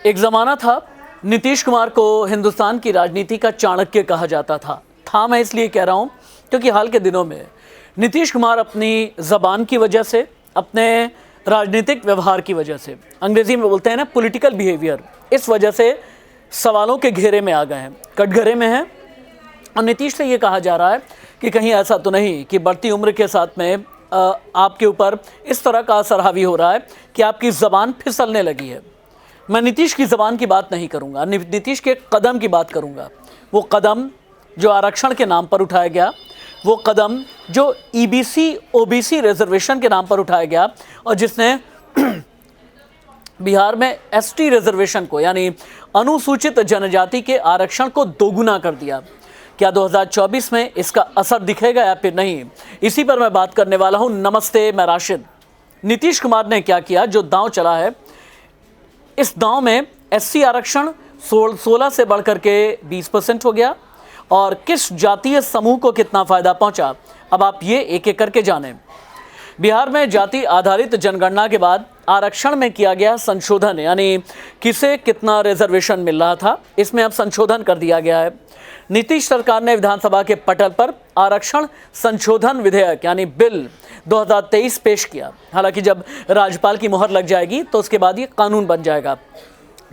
एक ज़माना था, नीतीश कुमार को हिंदुस्तान की राजनीति का चाणक्य कहा जाता था मैं इसलिए कह रहा हूँ क्योंकि हाल के दिनों में नीतीश कुमार अपनी ज़बान की वजह से, अपने राजनीतिक व्यवहार की वजह से, अंग्रेज़ी में बोलते हैं ना पॉलिटिकल बिहेवियर, इस वजह से सवालों के घेरे में आ गए हैं, कटघरे में हैं। और नीतीश से ये कहा जा रहा है कि कहीं ऐसा तो नहीं कि बढ़ती उम्र के साथ में आपके ऊपर इस तरह का असर हावी हो रहा है कि आपकी ज़बान फिसलने लगी है। मैं नीतीश की ज़बान की बात नहीं करूंगा, नीतीश के कदम की बात करूंगा। वो कदम जो आरक्षण के नाम पर उठाया गया, वो कदम जो ईबीसी ओबीसी रिजर्वेशन के नाम पर उठाया गया और जिसने बिहार में एसटी रिजर्वेशन को यानी अनुसूचित जनजाति के आरक्षण को दोगुना कर दिया। क्या 2024 में इसका असर दिखेगा या फिर नहीं, इसी पर मैं बात करने वाला हूं। नमस्ते, मैं राशिद। नीतीश कुमार ने क्या किया, जो दांव चला है, इस दांव में एससी आरक्षण 16 से बढ़कर के 20% हो गया और किस जातीय समूह को कितना फायदा पहुंचा, अब आप ये एक एक करके जानें। बिहार में जाति आधारित जनगणना के बाद आरक्षण में किया गया संशोधन, यानी किसे कितना रिजर्वेशन मिल रहा था, इसमें अब संशोधन कर दिया गया है। नीतीश सरकार ने विधानसभा के पटल पर आरक्षण संशोधन विधेयक यानी बिल 2023 पेश किया। हालांकि जब राज्यपाल की मोहर लग जाएगी तो उसके बाद ये कानून बन जाएगा।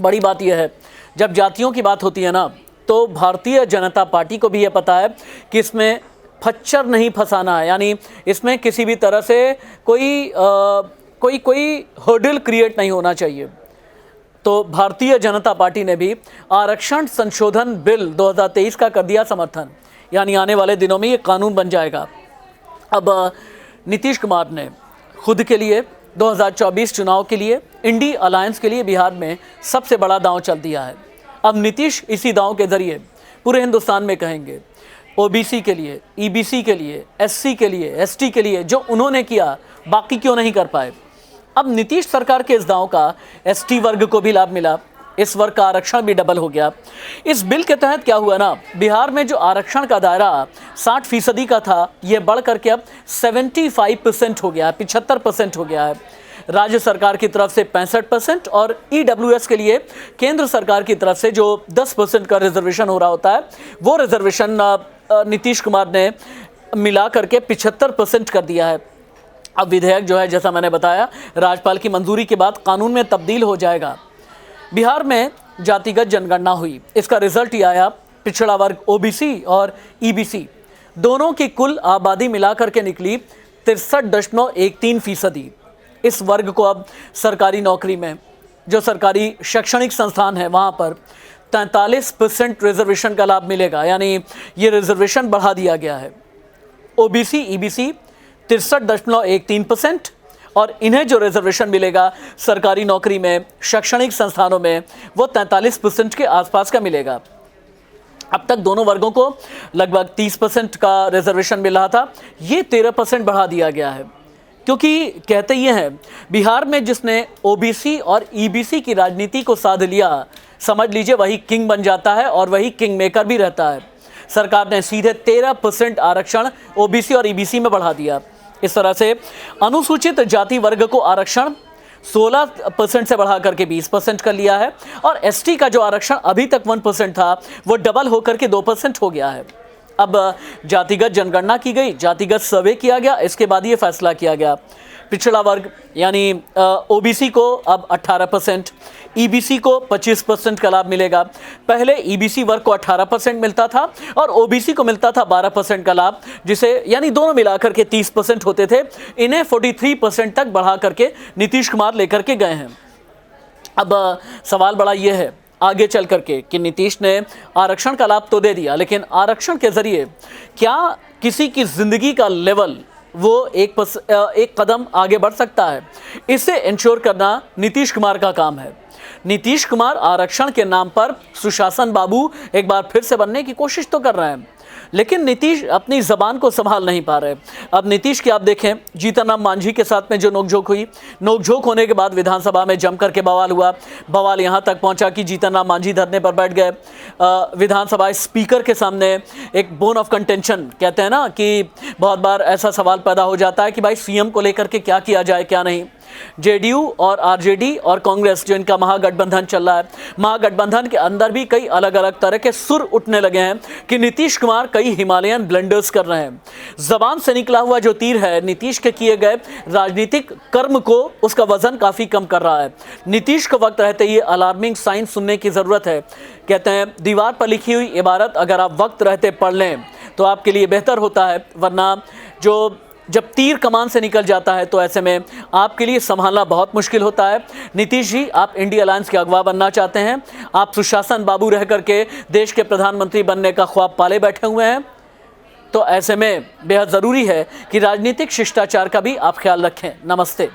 बड़ी बात यह है, जब जातियों की बात होती है ना, तो भारतीय जनता पार्टी को भी ये पता है कि इसमें खच्चर नहीं फंसाना है, यानी इसमें किसी भी तरह से कोई हर्डल क्रिएट नहीं होना चाहिए। तो भारतीय जनता पार्टी ने भी आरक्षण संशोधन बिल 2023 का कर दिया समर्थन, यानी आने वाले दिनों में ये कानून बन जाएगा। अब नीतीश कुमार ने खुद के लिए 2024 चुनाव के लिए, इंडी अलायंस के लिए बिहार में सबसे बड़ा दांव चल दिया है। अब नीतीश इसी दांव के जरिए पूरे हिंदुस्तान में कहेंगे ओबीसी के लिए, ईबीसी के लिए, एससी के लिए, एसटी के लिए जो उन्होंने किया, बाकी क्यों नहीं कर पाए। अब नीतीश सरकार के इस दांव का एसटी वर्ग को भी लाभ मिला, इस वर्ग का आरक्षण भी डबल हो गया। इस बिल के तहत क्या हुआ ना, बिहार में जो आरक्षण का दायरा 60% का था, ये बढ़ करके अब 75% हो गया है, 75% हो गया है। राज्य सरकार की तरफ से 65% और ईडब्ल्यूएस के लिए केंद्र सरकार की तरफ से जो 10% का रिजर्वेशन हो रहा होता है, वो रिजर्वेशन नीतीश कुमार ने मिला करके 75% कर दिया है। अब विधेयक जो है, जैसा मैंने बताया, राज्यपाल की मंजूरी के बाद कानून में तब्दील हो जाएगा। बिहार में जातिगत जनगणना हुई, इसका रिजल्ट ये आया, पिछड़ा वर्ग ओबीसी और ईबीसी दोनों की कुल आबादी मिलाकर के निकली 63.13%। इस वर्ग को अब सरकारी नौकरी में, जो सरकारी शैक्षणिक संस्थान है, वहाँ पर 43% रिजर्वेशन का लाभ मिलेगा, यानी ये रिजर्वेशन बढ़ा दिया गया है। ओबीसी ईबीसी 63.13% और इन्हें जो रिजर्वेशन मिलेगा सरकारी नौकरी में, शैक्षणिक संस्थानों में, वो 43% के आसपास का मिलेगा। अब तक दोनों वर्गों को लगभग 30% का रिजर्वेशन मिल रहा था, ये 13% बढ़ा दिया गया है। क्योंकि कहते ये हैं, बिहार में जिसने ओबीसी और ईबीसी की राजनीति को साध लिया, समझ लीजिए वही किंग बन जाता है और वही किंग मेकर भी रहता है। सरकार ने सीधे 13% आरक्षण ओबीसी और ईबीसी में बढ़ा दिया। इस तरह से अनुसूचित जाति वर्ग को आरक्षण 16% से बढ़ा करके 20% कर लिया है और एसटी का जो आरक्षण अभी तक 1% था, वो डबल होकर के 2% हो गया है। अब जातिगत जनगणना की गई, जातिगत सर्वे किया गया, इसके बाद ये फैसला किया गया। पिछड़ा वर्ग यानी ओबीसी को अब 18%, ईबीसी को 25% का लाभ मिलेगा। पहले ईबीसी वर्ग को 18% मिलता था और ओबीसी को मिलता था 12% का लाभ, जिसे यानी दोनों मिलाकर के 30% होते थे। इन्हें 43% तक बढ़ा करके नीतीश कुमार लेकर के गए हैं। अब सवाल बड़ा ये है आगे चल करके कि नीतीश ने आरक्षण का लाभ तो दे दिया, लेकिन आरक्षण के जरिए क्या किसी की जिंदगी का लेवल वो एक कदम आगे बढ़ सकता है, इसे इंश्योर करना नीतीश कुमार का काम है। नीतीश कुमार आरक्षण के नाम पर सुशासन बाबू एक बार फिर से बनने की कोशिश तो कर रहे हैं, लेकिन नीतीश अपनी ज़बान को संभाल नहीं पा रहे। अब नीतीश की आप देखें, जीतन राम मांझी के साथ में जो नोकझोंक हुई, नोकझोंक होने के बाद विधानसभा में जम करके बवाल हुआ। बवाल यहाँ तक पहुँचा कि जीतन राम मांझी धरने पर बैठ गए। विधानसभा स्पीकर के सामने एक बोन ऑफ कंटेंशन, कहते हैं ना कि बहुत बार ऐसा सवाल पैदा हो जाता है कि भाई सीएम को लेकर के क्या किया जाए क्या नहीं। जेडीयू और आरजेडी और कांग्रेस जो इनका महागठबंधन चल रहा है, महागठबंधन के अंदर भी कई अलग अलग तरह के सुर उठने लगे हैं कि नीतीश कुमार कई हिमालयन ब्लंडर्स कर रहे हैं। जबान से निकला हुआ जो तीर है नीतीश के किए गए राजनीतिक कर्म को, उसका वजन काफी कम कर रहा है। नीतीश को वक्त रहते ये अलार्मिंग साइन सुनने की जरूरत है। कहते हैं दीवार पर लिखी हुई इबारत अगर आप वक्त रहते पढ़ लें तो आपके लिए बेहतर होता है, वरना जब तीर कमान से निकल जाता है तो ऐसे में आपके लिए संभालना बहुत मुश्किल होता है। नीतीश जी, आप इंडिया अलायंस के अगवा बनना चाहते हैं, आप सुशासन बाबू रह करके देश के प्रधानमंत्री बनने का ख्वाब पाले बैठे हुए हैं, तो ऐसे में बेहद ज़रूरी है कि राजनीतिक शिष्टाचार का भी आप ख्याल रखें। नमस्ते।